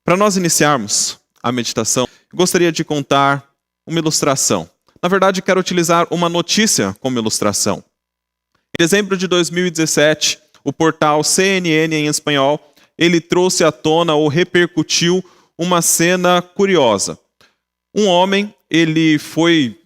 Para nós iniciarmos a meditação, eu gostaria de contar uma ilustração. Na verdade, quero utilizar uma notícia como ilustração. Em dezembro de 2017, o portal CNN em espanhol, ele trouxe à tona ou repercutiu uma cena curiosa. Um homem, ele foi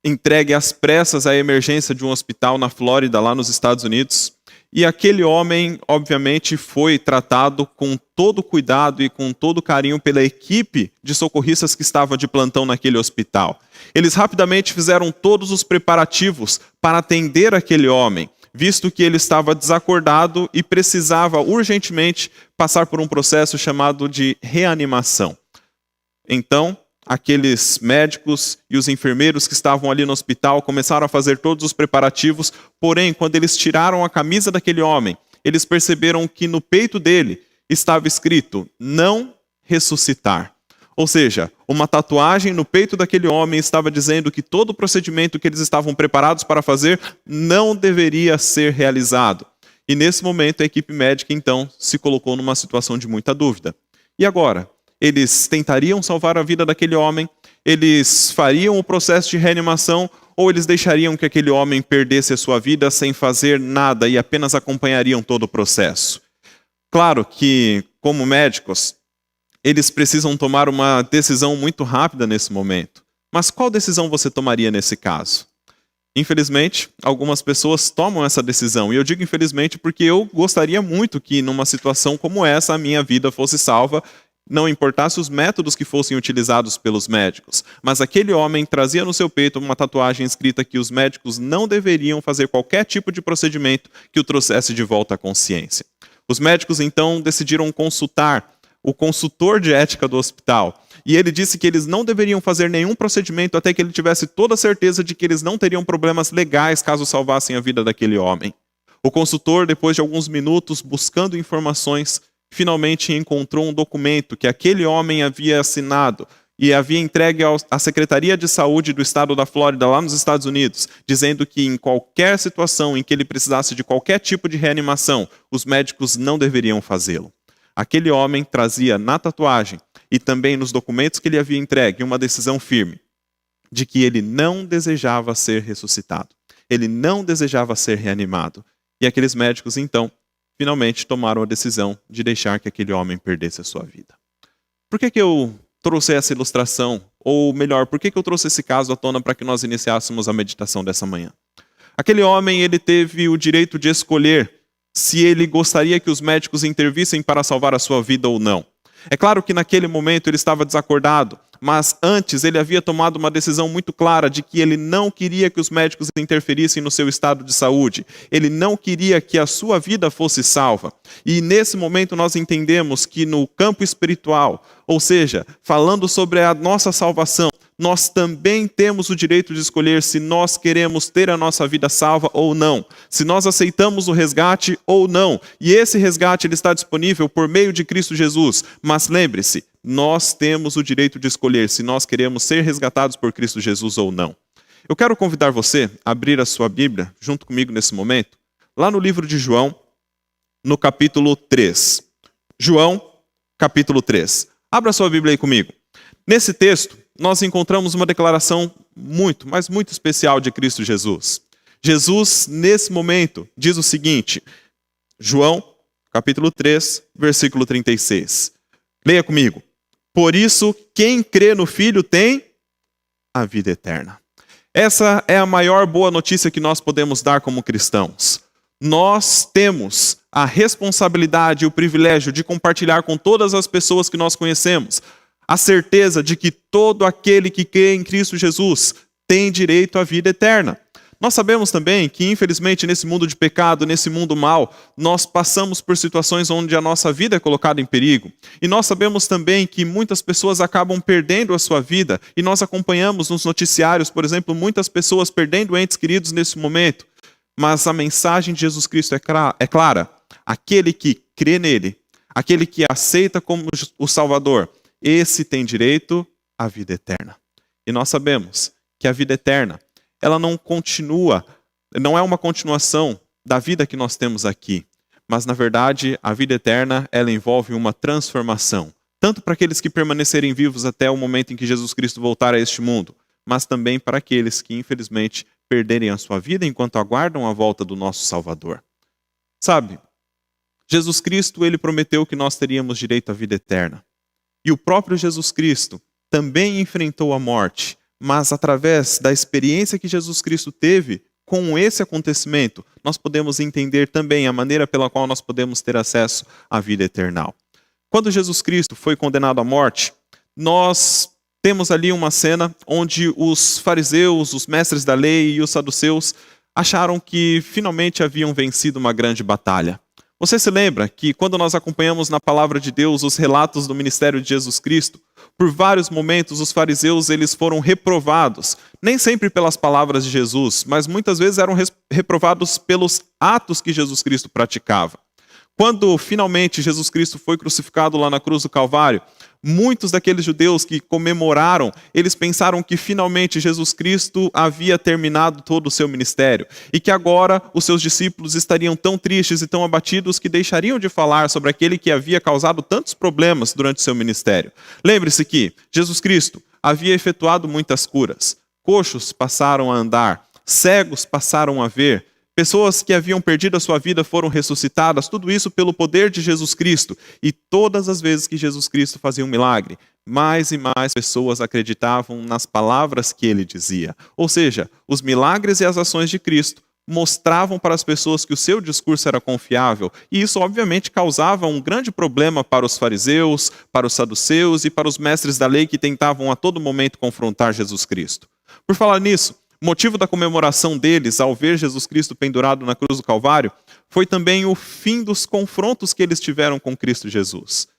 entregue às pressas à emergência de um hospital na Flórida, lá nos Estados Unidos. E aquele homem, obviamente, foi tratado com todo cuidado e com todo carinho pela equipe de socorristas que estava de plantão naquele hospital. Eles rapidamente fizeram todos os preparativos para atender aquele homem, visto que ele estava desacordado e precisava urgentemente passar por um processo chamado de reanimação. Então, aqueles médicos e os enfermeiros que estavam ali no hospital começaram a fazer todos os preparativos, porém, quando eles tiraram a camisa daquele homem, eles perceberam que no peito dele estava escrito, não ressuscitar. Ou seja, uma tatuagem no peito daquele homem estava dizendo que todo o procedimento que eles estavam preparados para fazer não deveria ser realizado. E nesse momento a equipe médica então se colocou numa situação de muita dúvida. E agora? Eles tentariam salvar a vida daquele homem? Eles fariam o processo de reanimação? Ou eles deixariam que aquele homem perdesse a sua vida sem fazer nada e apenas acompanhariam todo o processo? Claro que, como médicos, eles precisam tomar uma decisão muito rápida nesse momento. Mas qual decisão você tomaria nesse caso? Infelizmente, algumas pessoas tomam essa decisão. E eu digo infelizmente porque eu gostaria muito que numa situação como essa a minha vida fosse salva, não importasse os métodos que fossem utilizados pelos médicos. Mas aquele homem trazia no seu peito uma tatuagem escrita que os médicos não deveriam fazer qualquer tipo de procedimento que o trouxesse de volta à consciência. Os médicos então decidiram consultar o consultor de ética do hospital. E ele disse que eles não deveriam fazer nenhum procedimento até que ele tivesse toda a certeza de que eles não teriam problemas legais caso salvassem a vida daquele homem. O consultor, depois de alguns minutos buscando informações, finalmente encontrou um documento que aquele homem havia assinado e havia entregue à Secretaria de Saúde do Estado da Flórida, lá nos Estados Unidos, dizendo que em qualquer situação em que ele precisasse de qualquer tipo de reanimação, os médicos não deveriam fazê-lo. Aquele homem trazia na tatuagem e também nos documentos que ele havia entregue uma decisão firme de que ele não desejava ser ressuscitado. Ele não desejava ser reanimado. E aqueles médicos, então, finalmente tomaram a decisão de deixar que aquele homem perdesse a sua vida. Por que eu trouxe essa ilustração? Ou melhor, por que eu trouxe esse caso à tona para que nós iniciássemos a meditação dessa manhã? Aquele homem, ele teve o direito de escolher se ele gostaria que os médicos intervissem para salvar a sua vida ou não. É claro que naquele momento ele estava desacordado, mas antes ele havia tomado uma decisão muito clara de que ele não queria que os médicos interferissem no seu estado de saúde. Ele não queria que a sua vida fosse salva. E nesse momento nós entendemos que no campo espiritual, ou seja, falando sobre a nossa salvação, nós também temos o direito de escolher se nós queremos ter a nossa vida salva ou não. Se nós aceitamos o resgate ou não. E esse resgate ele está disponível por meio de Cristo Jesus. Mas lembre-se, nós temos o direito de escolher se nós queremos ser resgatados por Cristo Jesus ou não. Eu quero convidar você a abrir a sua Bíblia, junto comigo nesse momento, lá no livro de João, no capítulo 3. João, capítulo 3. Abra a sua Bíblia aí comigo. Nesse texto, nós encontramos uma declaração muito, mas muito especial de Cristo Jesus. Jesus, nesse momento, diz o seguinte, João, capítulo 3, versículo 36. Leia comigo. Por isso, quem crê no Filho tem a vida eterna. Essa é a maior boa notícia que nós podemos dar como cristãos. Nós temos a responsabilidade e o privilégio de compartilhar com todas as pessoas que nós conhecemos a certeza de que todo aquele que crê em Cristo Jesus tem direito à vida eterna. Nós sabemos também que, infelizmente, nesse mundo de pecado, nesse mundo mau, nós passamos por situações onde a nossa vida é colocada em perigo. E nós sabemos também que muitas pessoas acabam perdendo a sua vida. E nós acompanhamos nos noticiários, por exemplo, muitas pessoas perdendo entes queridos nesse momento. Mas a mensagem de Jesus Cristo é clara. Aquele que crê nele, aquele que aceita como o Salvador, esse tem direito à vida eterna. E nós sabemos que a vida eterna, ela não é uma continuação da vida que nós temos aqui. Mas, na verdade, a vida eterna, ela envolve uma transformação. tanto para aqueles que permanecerem vivos até o momento em que Jesus Cristo voltar a este mundo, mas também para aqueles que, infelizmente, perderem a sua vida enquanto aguardam a volta do nosso Salvador. Sabe, Jesus Cristo, ele prometeu que nós teríamos direito à vida eterna. E o próprio Jesus Cristo também enfrentou a morte, mas através da experiência que Jesus Cristo teve com esse acontecimento, nós podemos entender também a maneira pela qual nós podemos ter acesso à vida eterna. Quando Jesus Cristo foi condenado à morte, nós temos ali uma cena onde os fariseus, os mestres da lei e os saduceus acharam que finalmente haviam vencido uma grande batalha. Você se lembra que quando nós acompanhamos na palavra de Deus os relatos do ministério de Jesus Cristo, por vários momentos os fariseus eles foram reprovados, nem sempre pelas palavras de Jesus, mas muitas vezes eram reprovados pelos atos que Jesus Cristo praticava. Quando finalmente Jesus Cristo foi crucificado lá na cruz do Calvário, muitos daqueles judeus que comemoraram, eles pensaram que finalmente Jesus Cristo havia terminado todo o seu ministério e que agora os seus discípulos estariam tão tristes e tão abatidos que deixariam de falar sobre aquele que havia causado tantos problemas durante o seu ministério. Lembre-se que Jesus Cristo havia efetuado muitas curas. Coxos passaram a andar, cegos passaram a ver, pessoas que haviam perdido a sua vida foram ressuscitadas, tudo isso pelo poder de Jesus Cristo. E todas as vezes que Jesus Cristo fazia um milagre, mais e mais pessoas acreditavam nas palavras que ele dizia. Ou seja, os milagres e as ações de Cristo mostravam para as pessoas que o seu discurso era confiável. E isso, obviamente, causava um grande problema para os fariseus, para os saduceus e para os mestres da lei que tentavam a todo momento confrontar Jesus Cristo. Por falar nisso, o motivo da comemoração deles ao ver Jesus Cristo pendurado na cruz do Calvário foi também o fim dos confrontos que eles tiveram com Cristo Jesus.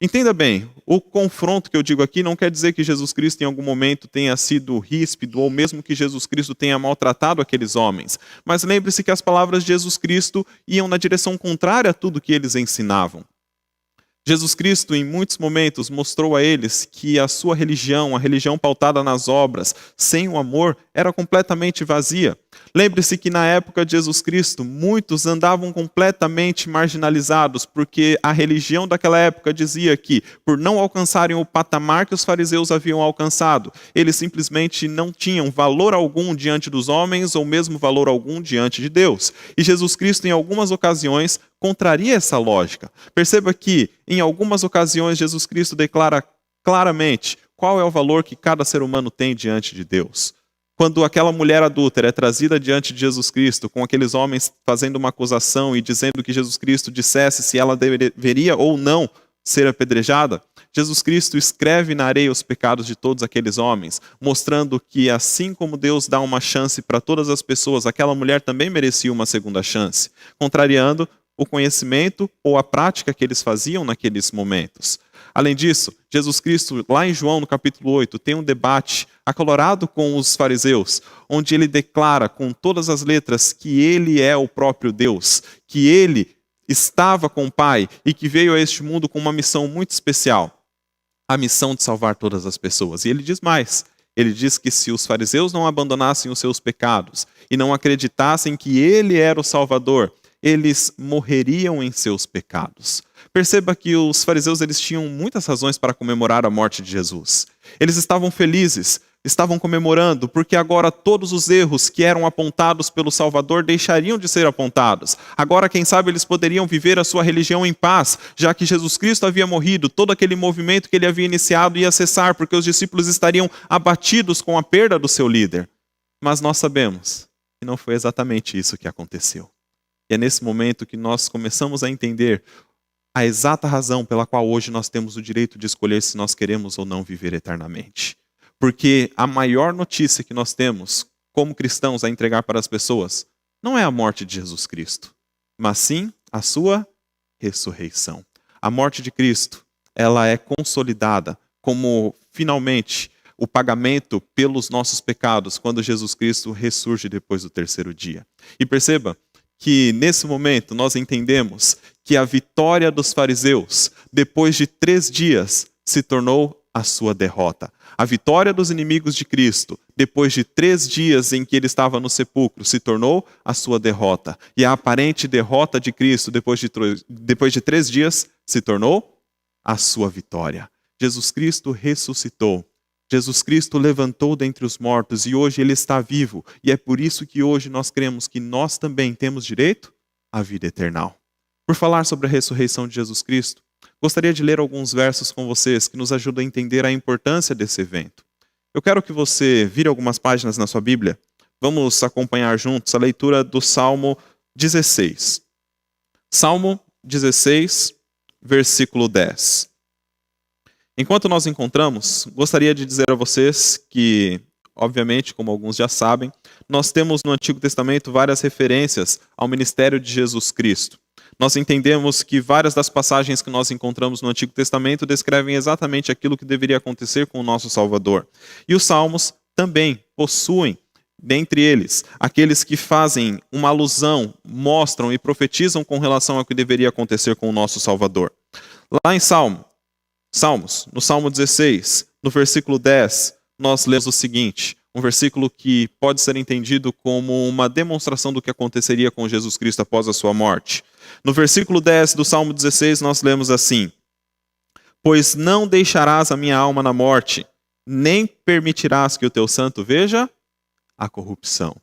Entenda bem, o confronto que eu digo aqui não quer dizer que Jesus Cristo em algum momento tenha sido ríspido ou mesmo que Jesus Cristo tenha maltratado aqueles homens. Mas lembre-se que as palavras de Jesus Cristo iam na direção contrária a tudo que eles ensinavam. Jesus Cristo, em muitos momentos, mostrou a eles que a sua religião, a religião pautada nas obras, sem o amor, era completamente vazia. Lembre-se que na época de Jesus Cristo, muitos andavam completamente marginalizados, porque a religião daquela época dizia que, por não alcançarem o patamar que os fariseus haviam alcançado, eles simplesmente não tinham valor algum diante dos homens, ou mesmo valor algum diante de Deus. E Jesus Cristo, em algumas ocasiões, contraria essa lógica. Perceba que, em algumas ocasiões, Jesus Cristo declara claramente qual é o valor que cada ser humano tem diante de Deus. Quando aquela mulher adúltera é trazida diante de Jesus Cristo, com aqueles homens fazendo uma acusação e dizendo que Jesus Cristo dissesse se ela deveria ou não ser apedrejada, Jesus Cristo escreve na areia os pecados de todos aqueles homens, mostrando que assim como Deus dá uma chance para todas as pessoas, aquela mulher também merecia uma segunda chance, contrariando o conhecimento ou a prática que eles faziam naqueles momentos. Além disso, Jesus Cristo, lá em João, no capítulo 8, tem um debate acalorado com os fariseus, onde ele declara com todas as letras que ele é o próprio Deus, que ele estava com o Pai e que veio a este mundo com uma missão muito especial, a missão de salvar todas as pessoas. E ele diz mais, ele diz que se os fariseus não abandonassem os seus pecados e não acreditassem que ele era o Salvador, eles morreriam em seus pecados. Perceba que os fariseus eles tinham muitas razões para comemorar a morte de Jesus. Eles estavam felizes, estavam comemorando, porque agora todos os erros que eram apontados pelo Salvador deixariam de ser apontados. Agora, quem sabe, eles poderiam viver a sua religião em paz, já que Jesus Cristo havia morrido, todo aquele movimento que ele havia iniciado ia cessar, porque os discípulos estariam abatidos com a perda do seu líder. Mas nós sabemos que não foi exatamente isso que aconteceu. E é nesse momento que nós começamos a entender a exata razão pela qual hoje nós temos o direito de escolher se nós queremos ou não viver eternamente. Porque a maior notícia que nós temos como cristãos a entregar para as pessoas não é a morte de Jesus Cristo, mas sim a sua ressurreição. A morte de Cristo, ela é consolidada como finalmente o pagamento pelos nossos pecados quando Jesus Cristo ressurge depois do terceiro dia. E perceba que nesse momento nós entendemos que a vitória dos fariseus, depois de 3 dias, se tornou a sua derrota. A vitória dos inimigos de Cristo, depois de 3 dias em que ele estava no sepulcro, se tornou a sua derrota. E a aparente derrota de Cristo, depois de 3 dias, se tornou a sua vitória. Jesus Cristo ressuscitou. Jesus Cristo levantou dentre os mortos e hoje Ele está vivo. E é por isso que hoje nós cremos que nós também temos direito à vida eterna. Por falar sobre a ressurreição de Jesus Cristo, gostaria de ler alguns versos com vocês que nos ajudam a entender a importância desse evento. Eu quero que você vire algumas páginas na sua Bíblia. Vamos acompanhar juntos a leitura do Salmo 16. Salmo 16, versículo 10. Enquanto nós encontramos, gostaria de dizer a vocês que, obviamente, como alguns já sabem, nós temos no Antigo Testamento várias referências ao ministério de Jesus Cristo. Nós entendemos que várias das passagens que nós encontramos no Antigo Testamento descrevem exatamente aquilo que deveria acontecer com o nosso Salvador. E os Salmos também possuem, dentre eles, aqueles que fazem uma alusão, mostram e profetizam com relação ao que deveria acontecer com o nosso Salvador. Lá em Salmos, no Salmo 16, no versículo 10, nós lemos o seguinte, um versículo que pode ser entendido como uma demonstração do que aconteceria com Jesus Cristo após a sua morte. No versículo 10 do Salmo 16, nós lemos assim: pois não deixarás a minha alma na morte, nem permitirás que o teu santo veja a corrupção.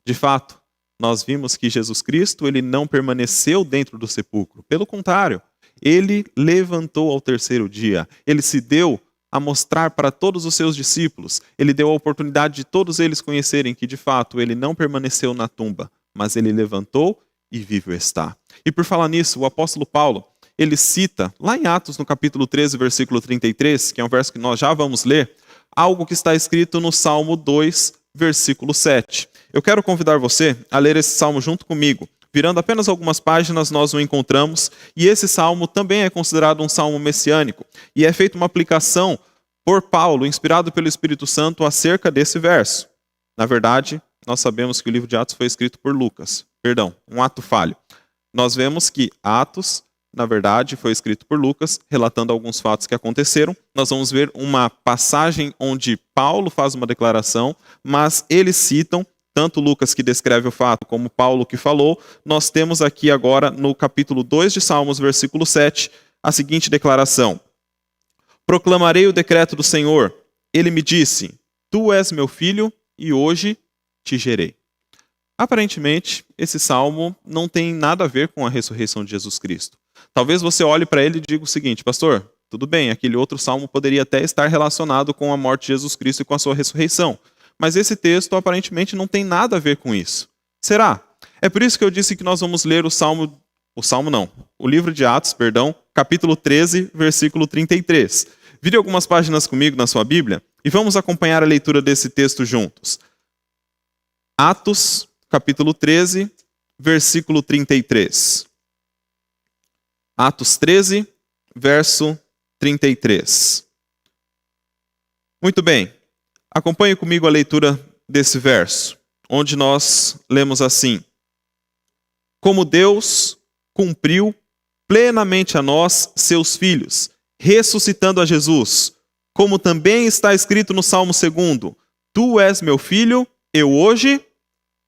De fato, nós vimos que Jesus Cristo ele não permaneceu dentro do sepulcro. Pelo contrário, ele levantou ao terceiro dia. Ele se deu a mostrar para todos os seus discípulos. Ele deu a oportunidade de todos eles conhecerem que, de fato, ele não permaneceu na tumba, mas ele levantou e vivo está. E por falar nisso, o apóstolo Paulo, ele cita, lá em Atos, no capítulo 13, versículo 33, que é um verso que nós já vamos ler, algo que está escrito no Salmo 2, versículo 7. Eu quero convidar você a ler esse salmo junto comigo. Virando apenas algumas páginas, nós o encontramos, e esse salmo também é considerado um salmo messiânico, e é feita uma aplicação por Paulo, inspirado pelo Espírito Santo, acerca desse verso. Na verdade, nós sabemos que o livro de Atos foi escrito por Lucas, um ato falho. Nós vemos que Atos, na verdade, foi escrito por Lucas, relatando alguns fatos que aconteceram. Nós vamos ver uma passagem onde Paulo faz uma declaração, mas eles citam tanto Lucas que descreve o fato, como Paulo que falou. Nós temos aqui agora, no capítulo 2 de Salmos, versículo 7, a seguinte declaração: proclamarei o decreto do Senhor. Ele me disse, tu és meu filho e hoje te gerei. Aparentemente, esse salmo não tem nada a ver com a ressurreição de Jesus Cristo. Talvez você olhe para ele e diga o seguinte: pastor, tudo bem, aquele outro salmo poderia até estar relacionado com a morte de Jesus Cristo e com a sua ressurreição. Mas esse texto aparentemente não tem nada a ver com isso. Será? É por isso que eu disse que nós vamos ler o livro de Atos, capítulo 13, versículo 33. Vire algumas páginas comigo na sua Bíblia e vamos acompanhar a leitura desse texto juntos. Atos, capítulo 13, versículo 33. Atos 13, verso 33. Muito bem. Acompanhe comigo a leitura desse verso, onde nós lemos assim: como Deus cumpriu plenamente a nós, seus filhos, ressuscitando a Jesus, como também está escrito no Salmo 2, tu és meu filho, eu hoje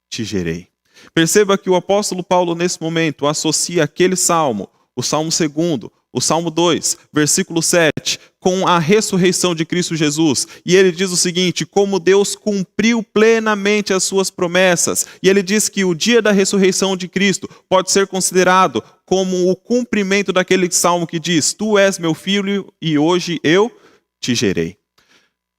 te gerei. Perceba que o apóstolo Paulo, nesse momento, associa aquele salmo, o Salmo 2, o Salmo 2, versículo 7, com a ressurreição de Cristo Jesus. E ele diz o seguinte: como Deus cumpriu plenamente as suas promessas. E ele diz que o dia da ressurreição de Cristo pode ser considerado como o cumprimento daquele salmo que diz: tu és meu filho e hoje eu te gerei.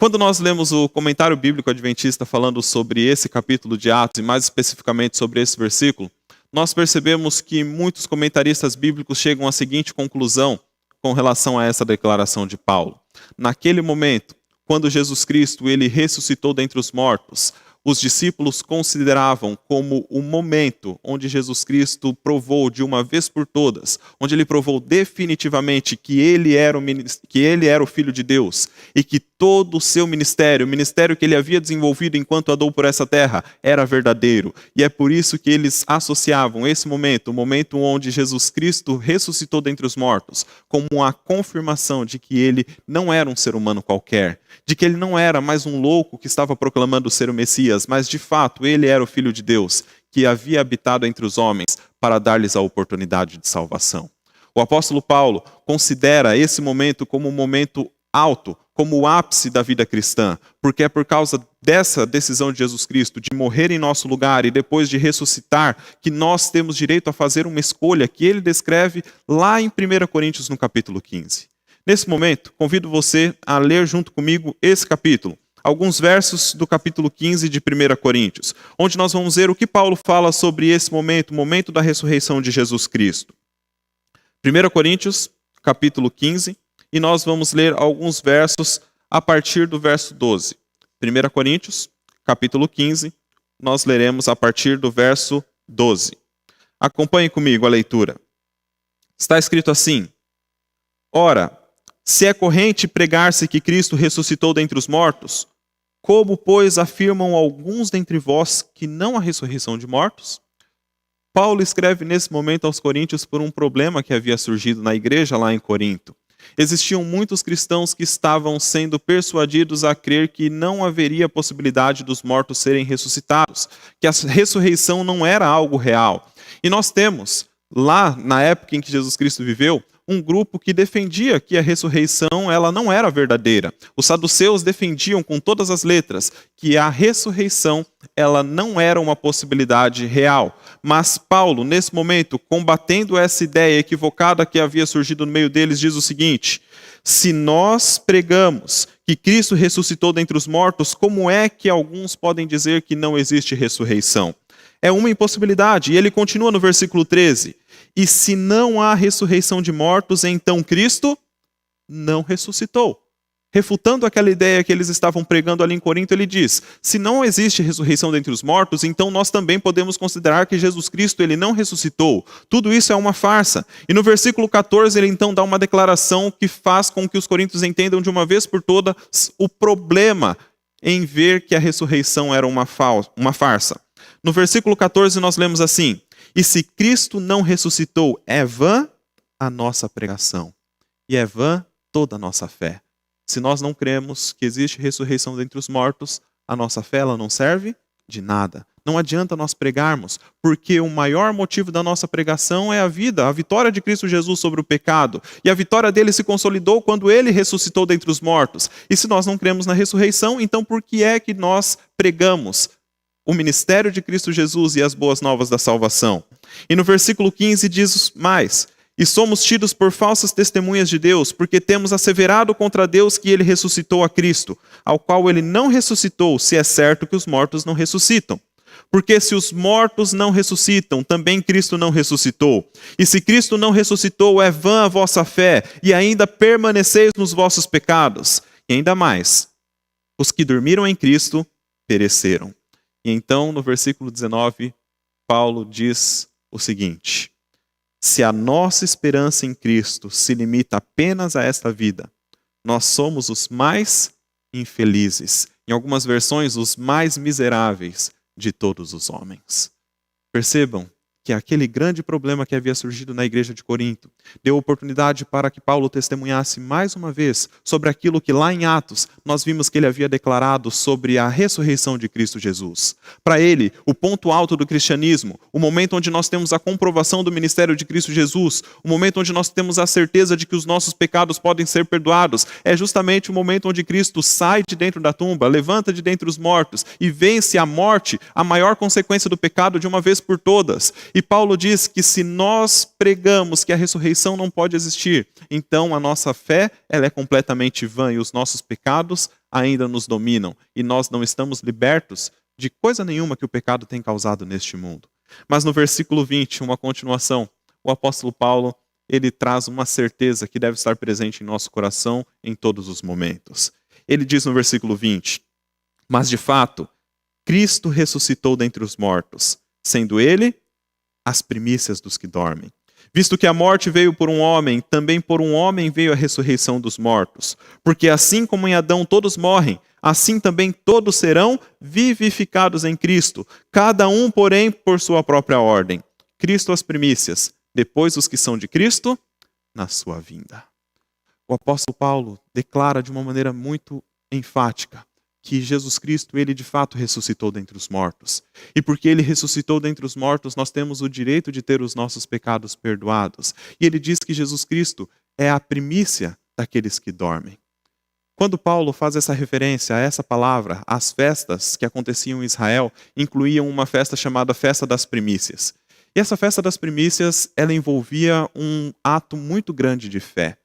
Quando nós lemos o comentário bíblico adventista falando sobre esse capítulo de Atos, e mais especificamente sobre esse versículo, nós percebemos que muitos comentaristas bíblicos chegam à seguinte conclusão com relação a essa declaração de Paulo. Naquele momento, quando Jesus Cristo ele ressuscitou dentre os mortos, os discípulos consideravam como o momento onde Jesus Cristo provou de uma vez por todas, onde ele provou definitivamente que ele era o Filho de Deus e que todo o seu ministério, o ministério que ele havia desenvolvido enquanto andou por essa terra, era verdadeiro. E é por isso que eles associavam esse momento, o momento onde Jesus Cristo ressuscitou dentre os mortos, como a confirmação de que ele não era um ser humano qualquer, de que ele não era mais um louco que estava proclamando ser o Messias, mas de fato ele era o Filho de Deus, que havia habitado entre os homens para dar-lhes a oportunidade de salvação. O apóstolo Paulo considera esse momento como um momento alto, como o ápice da vida cristã, porque é por causa dessa decisão de Jesus Cristo de morrer em nosso lugar e depois de ressuscitar que nós temos direito a fazer uma escolha que ele descreve lá em 1 Coríntios no capítulo 15. Nesse momento, convido você a ler junto comigo esse capítulo, alguns versos do capítulo 15 de 1 Coríntios, onde nós vamos ver o que Paulo fala sobre esse momento, o momento da ressurreição de Jesus Cristo. 1 Coríntios, capítulo 15, e nós vamos ler alguns versos a partir do verso 12. 1 Coríntios, capítulo 15, nós leremos a partir do verso 12. Acompanhe comigo a leitura. Está escrito assim: Ora, se é corrente pregar-se que Cristo ressuscitou dentre os mortos, como, pois, afirmam alguns dentre vós que não há ressurreição de mortos? Paulo escreve nesse momento aos coríntios por um problema que havia surgido na igreja lá em Corinto. Existiam muitos cristãos que estavam sendo persuadidos a crer que não haveria possibilidade dos mortos serem ressuscitados, que a ressurreição não era algo real. E nós temos, lá na época em que Jesus Cristo viveu, um grupo que defendia que a ressurreição ela não era verdadeira. Os saduceus defendiam com todas as letras que a ressurreição ela não era uma possibilidade real. Mas Paulo, nesse momento, combatendo essa ideia equivocada que havia surgido no meio deles, diz o seguinte: se nós pregamos que Cristo ressuscitou dentre os mortos, como é que alguns podem dizer que não existe ressurreição? É uma impossibilidade. E ele continua no versículo 13. E se não há ressurreição de mortos, então Cristo não ressuscitou. Refutando aquela ideia que eles estavam pregando ali em Corinto, ele diz: se não existe ressurreição dentre os mortos, então nós também podemos considerar que Jesus Cristo ele não ressuscitou. Tudo isso é uma farsa. E no versículo 14 ele então dá uma declaração que faz com que os coríntios entendam de uma vez por todas o problema em ver que a ressurreição era uma farsa. No versículo 14 nós lemos assim: e se Cristo não ressuscitou, é vã a nossa pregação, e é vã toda a nossa fé. Se nós não cremos que existe ressurreição dentre os mortos, a nossa fé ela não serve de nada. Não adianta nós pregarmos, porque o maior motivo da nossa pregação é a vida, a vitória de Cristo Jesus sobre o pecado. E a vitória dele se consolidou quando ele ressuscitou dentre os mortos. E se nós não cremos na ressurreição, então por que é que nós pregamos o ministério de Cristo Jesus e as boas novas da salvação? E no versículo 15 diz mais: e somos tidos por falsas testemunhas de Deus, porque temos asseverado contra Deus que ele ressuscitou a Cristo, ao qual ele não ressuscitou, se é certo que os mortos não ressuscitam. Porque se os mortos não ressuscitam, também Cristo não ressuscitou. E se Cristo não ressuscitou, é vã a vossa fé, e ainda permaneceis nos vossos pecados. E ainda mais, os que dormiram em Cristo pereceram. E então, no versículo 19, Paulo diz o seguinte: se a nossa esperança em Cristo se limita apenas a esta vida, nós somos os mais infelizes, em algumas versões, os mais miseráveis de todos os homens. Percebam que aquele grande problema que havia surgido na igreja de Corinto deu oportunidade para que Paulo testemunhasse mais uma vez sobre aquilo que lá em Atos nós vimos que ele havia declarado sobre a ressurreição de Cristo Jesus. Para ele, o ponto alto do cristianismo, o momento onde nós temos a comprovação do ministério de Cristo Jesus, o momento onde nós temos a certeza de que os nossos pecados podem ser perdoados, é justamente o momento onde Cristo sai de dentro da tumba, levanta de dentre os mortos e vence a morte, a maior consequência do pecado de uma vez por todas. E Paulo diz que se nós pregamos que a ressurreição não pode existir, então a nossa fé ela é completamente vã e os nossos pecados ainda nos dominam. E nós não estamos libertos de coisa nenhuma que o pecado tem causado neste mundo. Mas no versículo 20, uma continuação, o apóstolo Paulo ele traz uma certeza que deve estar presente em nosso coração em todos os momentos. Ele diz no versículo 20, mas de fato, Cristo ressuscitou dentre os mortos, sendo ele as primícias dos que dormem. Visto que a morte veio por um homem, também por um homem veio a ressurreição dos mortos. Porque assim como em Adão todos morrem, assim também todos serão vivificados em Cristo, cada um, porém, por sua própria ordem. Cristo as primícias, depois os que são de Cristo, na sua vinda. O apóstolo Paulo declara de uma maneira muito enfática que Jesus Cristo, ele de fato ressuscitou dentre os mortos. E porque ele ressuscitou dentre os mortos, nós temos o direito de ter os nossos pecados perdoados. E ele diz que Jesus Cristo é a primícia daqueles que dormem. Quando Paulo faz essa referência a essa palavra, as festas que aconteciam em Israel incluíam uma festa chamada Festa das Primícias. E essa Festa das Primícias, ela envolvia um ato muito grande de fé.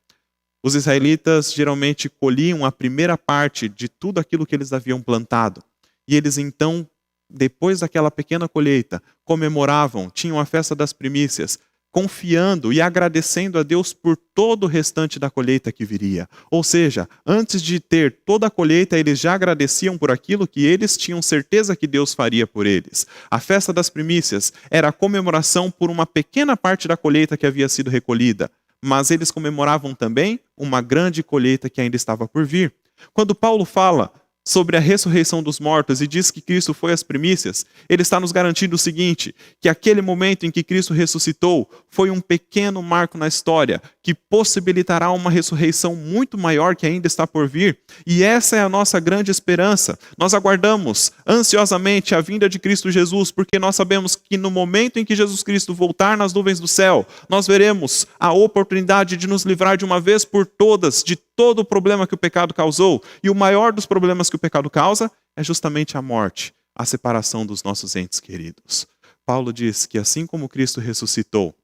Os israelitas geralmente colhiam a primeira parte de tudo aquilo que eles haviam plantado. E eles então, depois daquela pequena colheita, comemoravam, tinham a Festa das Primícias, confiando e agradecendo a Deus por todo o restante da colheita que viria. Ou seja, antes de ter toda a colheita, eles já agradeciam por aquilo que eles tinham certeza que Deus faria por eles. A Festa das Primícias era a comemoração por uma pequena parte da colheita que havia sido recolhida. Mas eles comemoravam também uma grande colheita que ainda estava por vir. Quando Paulo fala sobre a ressurreição dos mortos e diz que Cristo foi as primícias, ele está nos garantindo o seguinte, que aquele momento em que Cristo ressuscitou foi um pequeno marco na história que possibilitará uma ressurreição muito maior que ainda está por vir. E essa é a nossa grande esperança. Nós aguardamos ansiosamente a vinda de Cristo Jesus, porque nós sabemos que no momento em que Jesus Cristo voltar nas nuvens do céu, nós veremos a oportunidade de nos livrar de uma vez por todas de todo o problema que o pecado causou. E o maior dos problemas que o pecado causa é justamente a morte, a separação dos nossos entes queridos. Paulo diz que assim como Cristo ressuscitou,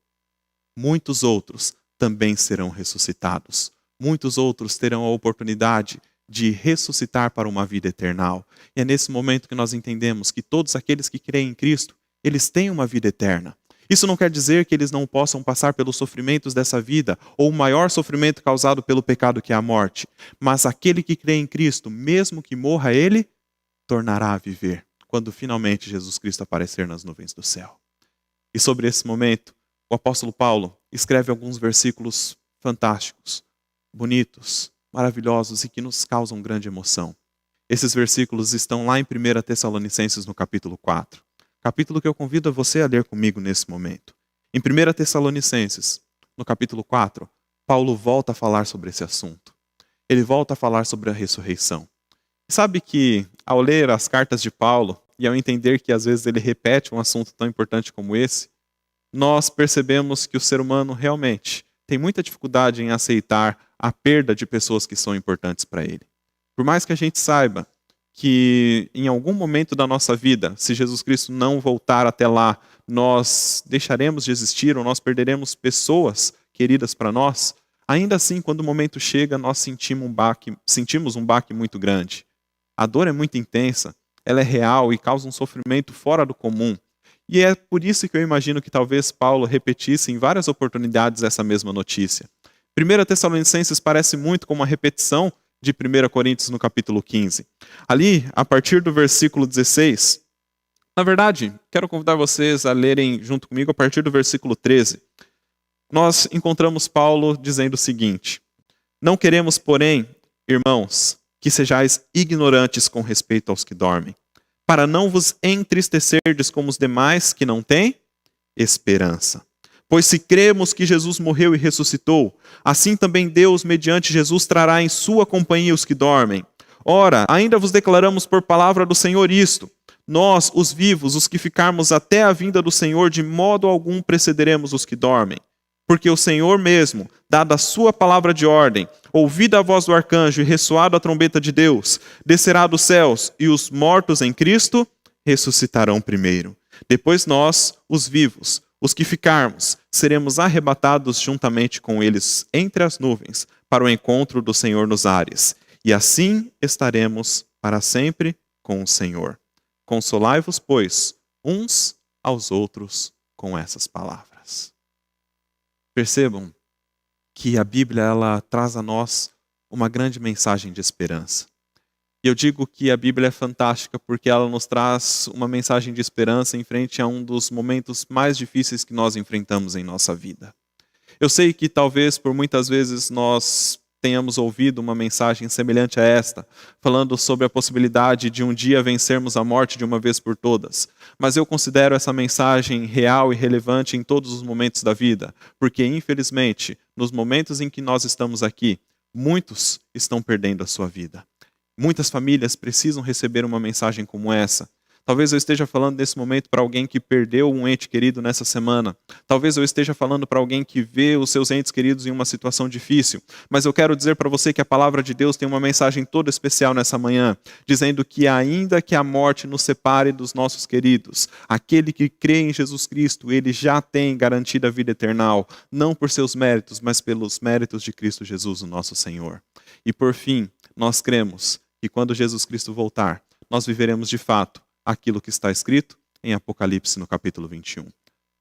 muitos outros também serão ressuscitados. Muitos outros terão a oportunidade de ressuscitar para uma vida eternal. E é nesse momento que nós entendemos que todos aqueles que creem em Cristo, eles têm uma vida eterna. Isso não quer dizer que eles não possam passar pelos sofrimentos dessa vida, ou o maior sofrimento causado pelo pecado, que é a morte. Mas aquele que crê em Cristo, mesmo que morra, ele tornará a viver, quando finalmente Jesus Cristo aparecer nas nuvens do céu. E sobre esse momento, o apóstolo Paulo escreve alguns versículos fantásticos, bonitos, maravilhosos e que nos causam grande emoção. Esses versículos estão lá em 1 Tessalonicenses, no capítulo 4. Capítulo que eu convido você a ler comigo nesse momento. Em 1 Tessalonicenses, no capítulo 4, Paulo volta a falar sobre esse assunto. Ele volta a falar sobre a ressurreição. Sabe que, ao ler as cartas de Paulo, e ao entender que às vezes ele repete um assunto tão importante como esse, nós percebemos que o ser humano realmente tem muita dificuldade em aceitar a perda de pessoas que são importantes para ele. Por mais que a gente saiba que em algum momento da nossa vida, se Jesus Cristo não voltar até lá, nós deixaremos de existir ou nós perderemos pessoas queridas para nós, ainda assim, quando o momento chega, nós sentimos um baque muito grande. A dor é muito intensa, ela é real e causa um sofrimento fora do comum. E é por isso que eu imagino que talvez Paulo repetisse em várias oportunidades essa mesma notícia. 1 Tessalonicenses parece muito com uma repetição de 1 Coríntios no capítulo 15. Ali, a partir do versículo 16, na verdade, quero convidar vocês a lerem junto comigo a partir do versículo 13. Nós encontramos Paulo dizendo o seguinte: não queremos, porém, irmãos, que sejais ignorantes com respeito aos que dormem, para não vos entristecerdes como os demais que não têm esperança. Pois se cremos que Jesus morreu e ressuscitou, assim também Deus, mediante Jesus, trará em sua companhia os que dormem. Ora, ainda vos declaramos por palavra do Senhor isto: nós, os vivos, os que ficarmos até a vinda do Senhor, de modo algum precederemos os que dormem. Porque o Senhor mesmo, dada a sua palavra de ordem, ouvida a voz do arcanjo e ressoada a trombeta de Deus, descerá dos céus, e os mortos em Cristo ressuscitarão primeiro. Depois nós, os vivos, os que ficarmos, seremos arrebatados juntamente com eles entre as nuvens, para o encontro do Senhor nos ares. E assim estaremos para sempre com o Senhor. Consolai-vos, pois, uns aos outros com essas palavras. Percebam que a Bíblia ela traz a nós uma grande mensagem de esperança. E eu digo que a Bíblia é fantástica porque ela nos traz uma mensagem de esperança em frente a um dos momentos mais difíceis que nós enfrentamos em nossa vida. Eu sei que talvez por muitas vezes nós tenhamos ouvido uma mensagem semelhante a esta, falando sobre a possibilidade de um dia vencermos a morte de uma vez por todas. Mas eu considero essa mensagem real e relevante em todos os momentos da vida, porque infelizmente, nos momentos em que nós estamos aqui, muitos estão perdendo a sua vida. Muitas famílias precisam receber uma mensagem como essa. Talvez eu esteja falando nesse momento para alguém que perdeu um ente querido nessa semana. Talvez eu esteja falando para alguém que vê os seus entes queridos em uma situação difícil. Mas eu quero dizer para você que a palavra de Deus tem uma mensagem toda especial nessa manhã, dizendo que ainda que a morte nos separe dos nossos queridos, aquele que crê em Jesus Cristo, ele já tem garantida a vida eterna, não por seus méritos, mas pelos méritos de Cristo Jesus, o nosso Senhor. E por fim, nós cremos que quando Jesus Cristo voltar, nós viveremos de fato aquilo que está escrito em Apocalipse no capítulo 21.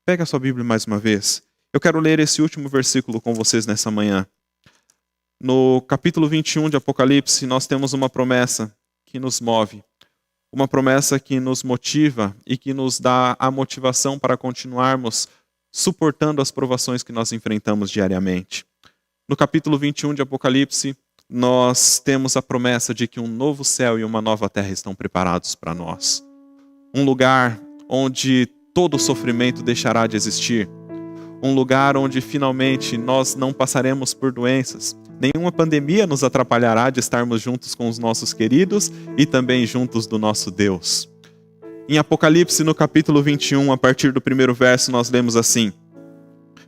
Pega a sua Bíblia mais uma vez. Eu quero ler esse último versículo com vocês nessa manhã. No capítulo 21 de Apocalipse, nós temos uma promessa que nos move. Uma promessa que nos motiva e que nos dá a motivação para continuarmos suportando as provações que nós enfrentamos diariamente. No capítulo 21 de Apocalipse, nós temos a promessa de que um novo céu e uma nova terra estão preparados para nós. Um lugar onde todo sofrimento deixará de existir. Um lugar onde finalmente nós não passaremos por doenças. Nenhuma pandemia nos atrapalhará de estarmos juntos com os nossos queridos e também juntos do nosso Deus. Em Apocalipse, no capítulo 21, a partir do primeiro verso, nós lemos assim: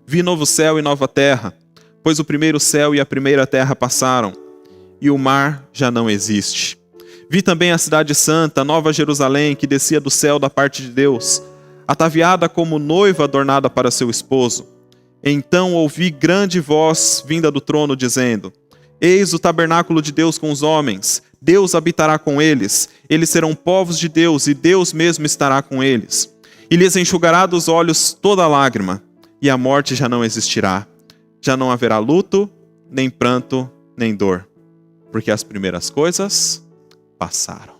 Vi novo céu e nova terra, pois o primeiro céu e a primeira terra passaram, e o mar já não existe. Vi também a cidade santa, Nova Jerusalém, que descia do céu da parte de Deus, ataviada como noiva adornada para seu esposo. Então ouvi grande voz vinda do trono, dizendo: Eis o tabernáculo de Deus com os homens, Deus habitará com eles, eles serão povos de Deus, e Deus mesmo estará com eles. E lhes enxugará dos olhos toda lágrima, e a morte já não existirá. Já não haverá luto, nem pranto, nem dor, porque as primeiras coisas passaram.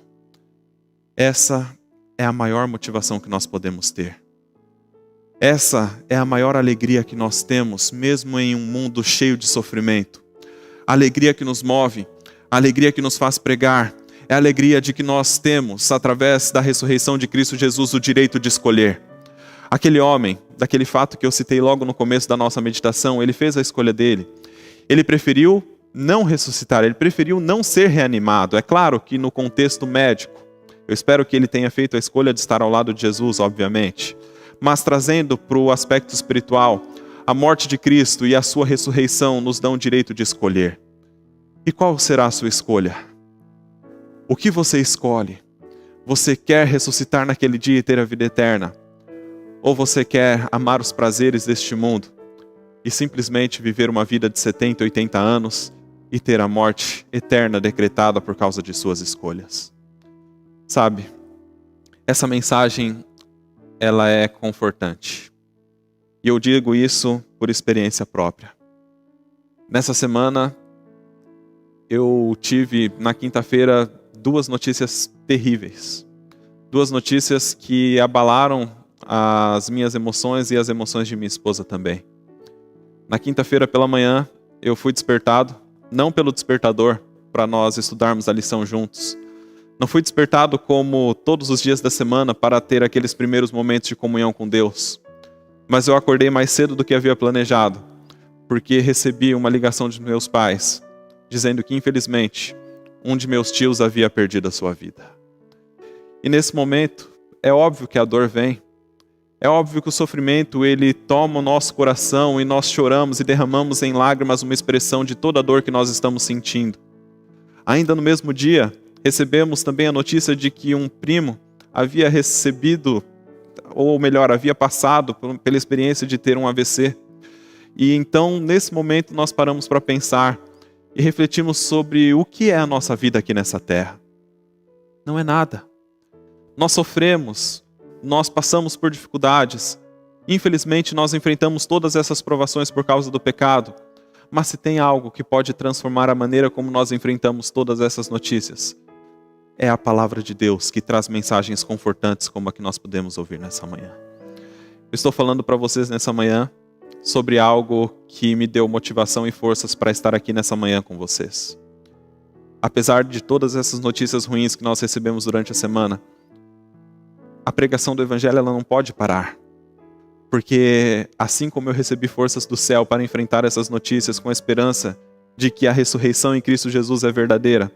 Essa é a maior motivação que nós podemos ter. Essa é a maior alegria que nós temos, mesmo em um mundo cheio de sofrimento. A alegria que nos move, a alegria que nos faz pregar, é a alegria de que nós temos, através da ressurreição de Cristo Jesus, o direito de escolher. Aquele homem, daquele fato que eu citei logo no começo da nossa meditação, ele fez a escolha dele. Ele preferiu não ressuscitar, ele preferiu não ser reanimado. É claro que no contexto médico, eu espero que ele tenha feito a escolha de estar ao lado de Jesus, obviamente. Mas trazendo para o aspecto espiritual, a morte de Cristo e a sua ressurreição nos dão o direito de escolher. E qual será a sua escolha? O que você escolhe? Você quer ressuscitar naquele dia e ter a vida eterna? Ou você quer amar os prazeres deste mundo e simplesmente viver uma vida de 70, 80 anos e ter a morte eterna decretada por causa de suas escolhas? Sabe, essa mensagem, ela é confortante. E eu digo isso por experiência própria. Nessa semana, eu tive, na quinta-feira, 2 notícias terríveis. 2 notícias que abalaram as minhas emoções e as emoções de minha esposa também. Na quinta-feira pela manhã, eu fui despertado, não pelo despertador, para nós estudarmos a lição juntos. Não fui despertado como todos os dias da semana para ter aqueles primeiros momentos de comunhão com Deus. Mas eu acordei mais cedo do que havia planejado, porque recebi uma ligação de meus pais, dizendo que, infelizmente, um de meus tios havia perdido a sua vida. E nesse momento, é óbvio que a dor vem. É óbvio que o sofrimento, ele toma o nosso coração e nós choramos e derramamos em lágrimas uma expressão de toda a dor que nós estamos sentindo. Ainda no mesmo dia, recebemos também a notícia de que um primo havia recebido, ou melhor, havia passado pela experiência de ter um AVC. E então, nesse momento, nós paramos para pensar e refletimos sobre o que é a nossa vida aqui nessa terra. Não é nada. Nós sofremos, nós passamos por dificuldades. Infelizmente, nós enfrentamos todas essas provações por causa do pecado. Mas se tem algo que pode transformar a maneira como nós enfrentamos todas essas notícias, é a palavra de Deus que traz mensagens confortantes como a que nós podemos ouvir nessa manhã. Eu estou falando para vocês nessa manhã sobre algo que me deu motivação e forças para estar aqui nessa manhã com vocês. Apesar de todas essas notícias ruins que nós recebemos durante a semana, a pregação do Evangelho ela não pode parar. Porque assim como eu recebi forças do céu para enfrentar essas notícias com a esperança de que a ressurreição em Cristo Jesus é verdadeira,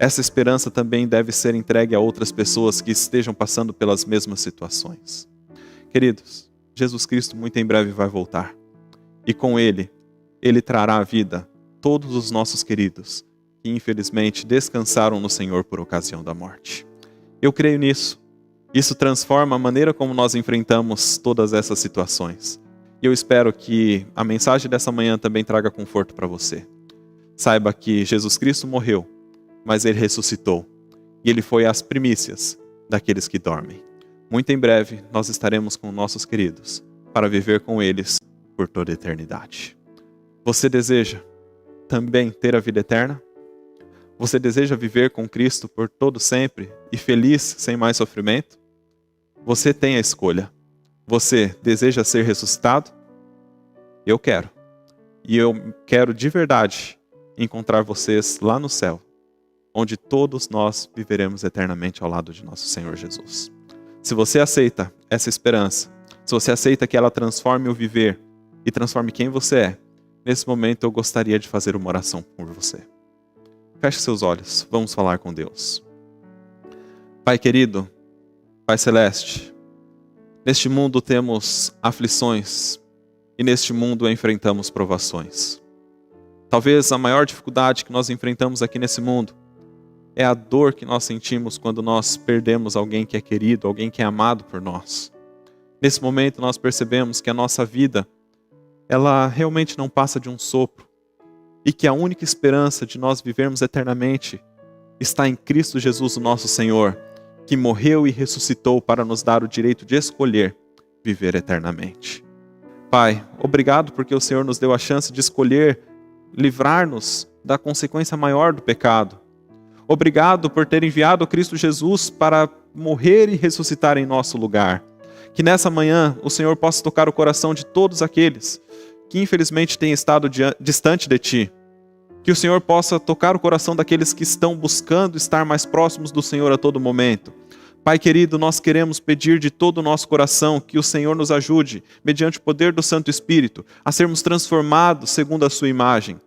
essa esperança também deve ser entregue a outras pessoas que estejam passando pelas mesmas situações. Queridos, Jesus Cristo muito em breve vai voltar. E com Ele trará à vida todos os nossos queridos que infelizmente descansaram no Senhor por ocasião da morte. Eu creio nisso. Isso transforma a maneira como nós enfrentamos todas essas situações. E eu espero que a mensagem dessa manhã também traga conforto para você. Saiba que Jesus Cristo morreu, mas Ele ressuscitou. E Ele foi as primícias daqueles que dormem. Muito em breve nós estaremos com nossos queridos para viver com eles por toda a eternidade. Você deseja também ter a vida eterna? Você deseja viver com Cristo por todo sempre e feliz sem mais sofrimento? Você tem a escolha. Você deseja ser ressuscitado? Eu quero. E eu quero de verdade encontrar vocês lá no céu, onde todos nós viveremos eternamente ao lado de nosso Senhor Jesus. Se você aceita essa esperança, se você aceita que ela transforme o viver e transforme quem você é, nesse momento eu gostaria de fazer uma oração por você. Feche seus olhos, vamos falar com Deus. Pai querido, Pai celeste, neste mundo temos aflições e neste mundo enfrentamos provações. Talvez a maior dificuldade que nós enfrentamos aqui nesse mundo é a dor que nós sentimos quando nós perdemos alguém que é querido, alguém que é amado por nós. Nesse momento nós percebemos que a nossa vida, ela realmente não passa de um sopro e que a única esperança de nós vivermos eternamente está em Cristo Jesus, o nosso Senhor, que morreu e ressuscitou para nos dar o direito de escolher viver eternamente. Pai, obrigado porque o Senhor nos deu a chance de escolher livrar-nos da consequência maior do pecado. Obrigado por ter enviado Cristo Jesus para morrer e ressuscitar em nosso lugar. Que nessa manhã o Senhor possa tocar o coração de todos aqueles que infelizmente têm estado distante de Ti. Que o Senhor possa tocar o coração daqueles que estão buscando estar mais próximos do Senhor a todo momento. Pai querido, nós queremos pedir de todo o nosso coração que o Senhor nos ajude, mediante o poder do Santo Espírito, a sermos transformados segundo a sua imagem,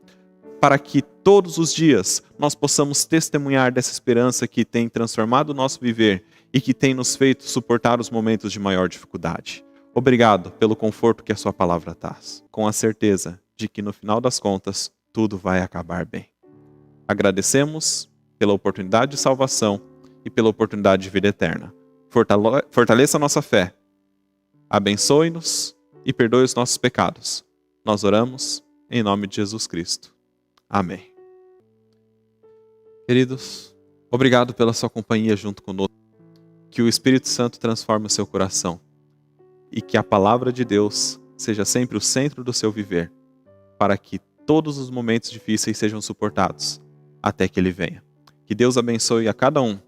para que todos os dias nós possamos testemunhar dessa esperança que tem transformado o nosso viver e que tem nos feito suportar os momentos de maior dificuldade. Obrigado pelo conforto que a sua palavra traz, com a certeza de que no final das contas tudo vai acabar bem. Agradecemos pela oportunidade de salvação e pela oportunidade de vida eterna. Fortaleça a nossa fé, abençoe-nos e perdoe os nossos pecados. Nós oramos em nome de Jesus Cristo. Amém. Queridos, obrigado pela sua companhia junto conosco. Que o Espírito Santo transforme o seu coração e que a palavra de Deus seja sempre o centro do seu viver, para que todos os momentos difíceis sejam suportados até que Ele venha. Que Deus abençoe a cada um